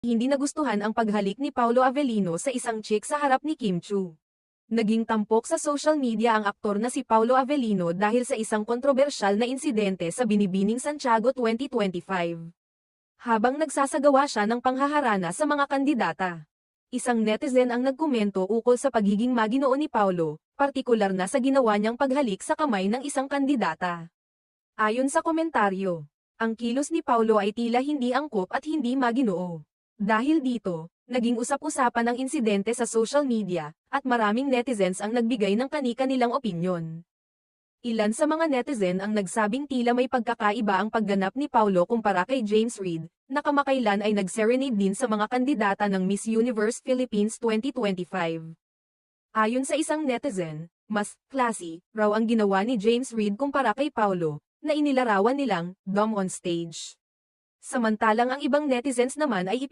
Hindi nagustuhan ang paghalik ni Paolo Avellino sa isang chick sa harap ni Kim Chu. Naging tampok sa social media ang aktor na si Paolo Avellino dahil sa isang kontrobersyal na insidente sa Binibining Santiago 2025. Habang nagsasagawa siya ng panghaharana sa mga kandidata. Isang netizen ang nagkomento ukol sa pagiging maginoo ni Paolo, partikular na sa ginawa niyang paghalik sa kamay ng isang kandidata. Ayon sa komentaryo, ang kilos ni Paolo ay tila hindi angkop at hindi maginoo. Dahil dito, naging usap-usapan ang insidente sa social media, at maraming netizens ang nagbigay ng kani-kanilang opinyon. Ilan sa mga netizen ang nagsabing tila may pagkakaiba ang pagganap ni Paolo kumpara kay James Reid, na kamakailan ay nag-serenade din sa mga kandidata ng Miss Universe Philippines 2025. Ayon sa isang netizen, mas classy raw ang ginawa ni James Reid kumpara kay Paolo, na inilarawan nilang dumb on stage. Samantalang ang ibang netizens naman ay